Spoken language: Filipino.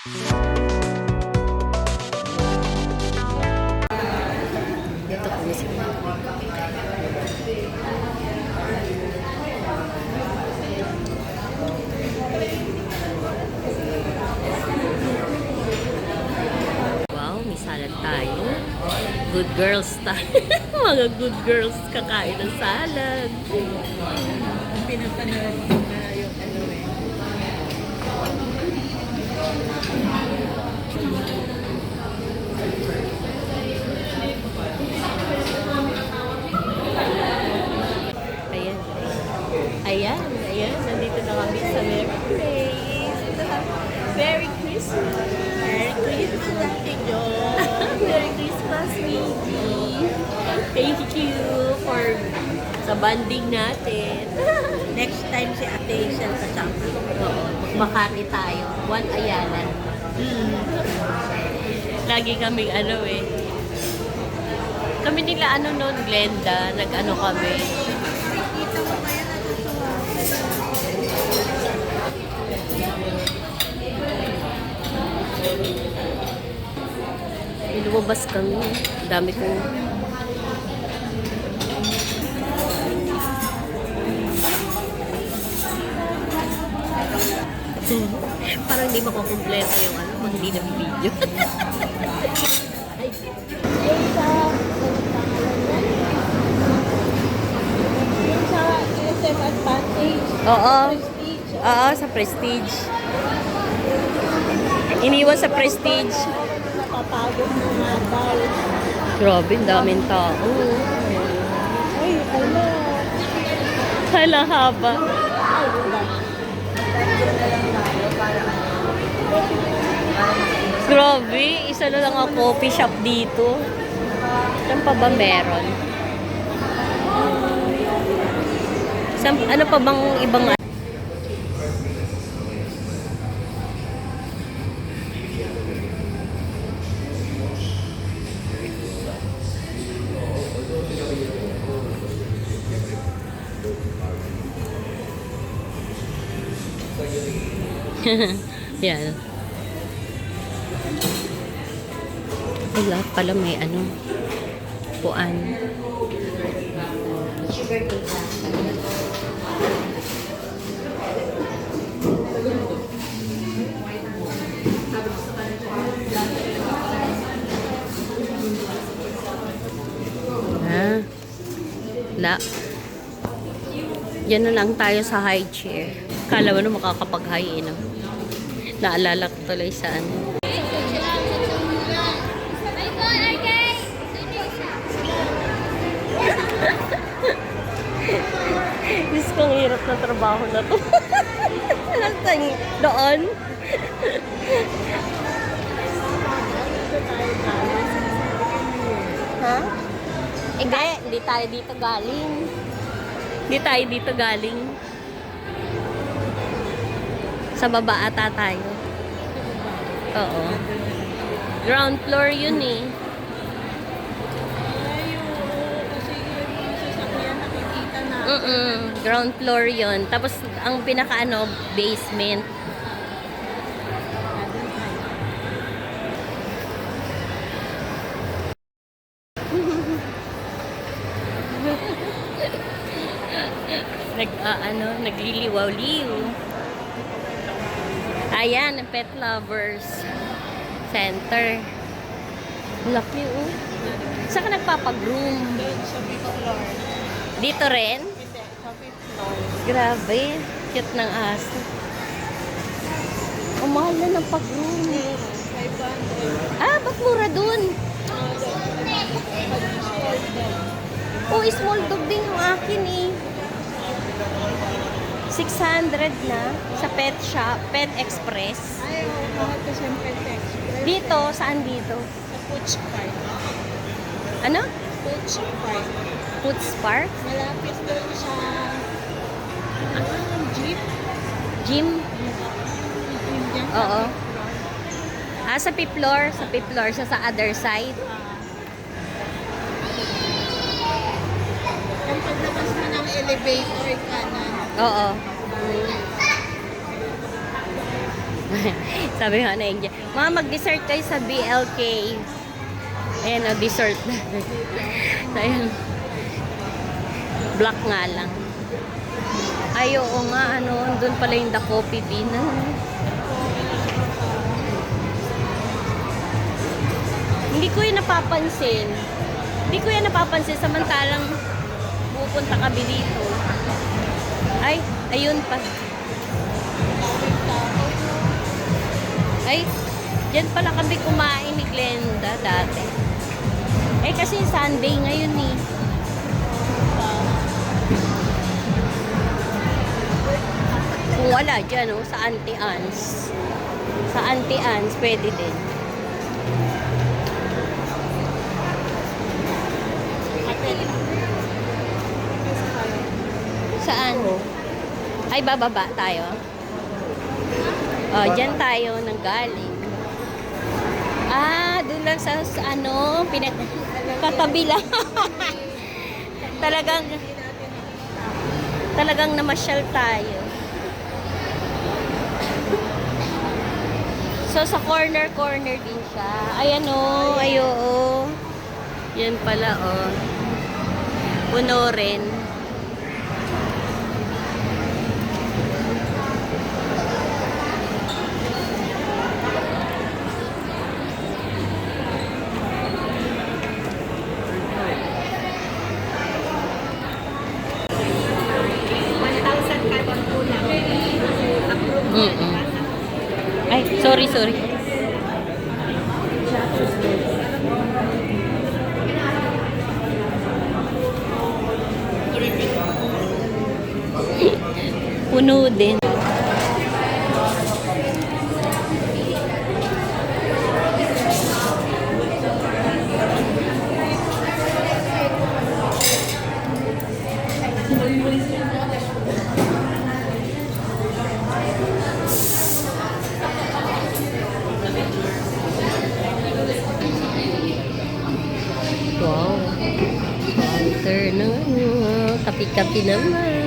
Dito kami sa wow, may salad tayo. Good girls tayo. Mga good girls kakain ng salad. Pinapanood ko na yung ano eh. Ayan. Ayan. Ayan. Nandito na kami sa Merry Place. Merry Christmas. Merry Christmas, Ate Jo. Merry Christmas, Miggy. Thank you for sa banding natin. Next time si Ate Hazel kasama. Oo. Makati tayo. One Ayalan. Lagi kaming ano eh. Kami nila ano noon, Glenda. Nag-ano kami. Kita mo kaya natutuwa. Lumabas kami. Dami kong parang hindi makukumpleto yung ano, pag hindi na video. Yung sa SM Advantage. Oo. Prestige. Oo, sa Prestige. Iniwan sa Prestige. Napapagod mo nga daw. Grabe, ang daming tao. Ay, ala. Hala, haba. Ay, wala. Grabe, isa na lang ang coffee shop dito. Saan pa ba meron? Ano pa bang ibang yan. Ay, lahat pala may ano, puan. Ha? La. Yan na lang tayo sa high chair. Kala mo na makakapag-high no? Naalala ko tuloy sa ano. Diyos ko, ang hirap na trabaho na to. Doon. Ha? Hindi tayo dito galing. Hindi tayo dito galing. Sa baba ata tayo. Oo. Ground floor yun eh. Layo. Kasi yung sasakyan nakikita na. Ground floor yun. Tapos ang pinaka ano, basement. Nagliliwaw-liw. Ayan, ang Pet Lovers Center. Laki oh. Saan ka nagpapagroom? Doon sa fifth floor. Dito rin? Hindi, sa fifth floor. Grabe. Cute ng aso. Ang mahal na ng pag-groom. 500. Ah, ba't mura dun? Oh, small dog din yung akin eh. 600 na sa pet shop, Pet Express. Ay, mahal ko siyempre text. Dito, saan dito? Sa Puch Park. Ano? Puch Park. Foods Park? Malapit doon sa jeep. Gym? Jeep dyan sa Oo. fifth floor. Ah, sa fifth floor. Sa fifth floor. Siya sa other side. Yung paglabas mo ng elevator, kanan. Oo. Sabi nga na Angel, Mama, mag-dessert kayo sa BLK. Ayan o, dessert. So, ayan. Black nga lang. Ay, oo nga, ano, doon pala yung The Coffee Bean. Hindi ko yung napapansin. Hindi ko yan napapansin, samantalang pupunta kami dito. Ay, ayun pa. Ay, dyan pala kami kumain ni Glenda dati. Eh, kasi Sunday ngayon eh. Kung wala dyan, oh, sa Auntie Anne's. Sa Auntie Anne's, pwede din. Saan? Ay, bababa tayo. Oh, dyan tayo nanggaling. Ah, doon lang sa ano, katabi lang. talagang namasyal tayo. So, sa corner din siya. Ayan o, ayo o. Yan pala o. Puno rin. Ay, sorry. Puno din. Wow. Counter na. Kapi-kapi naman.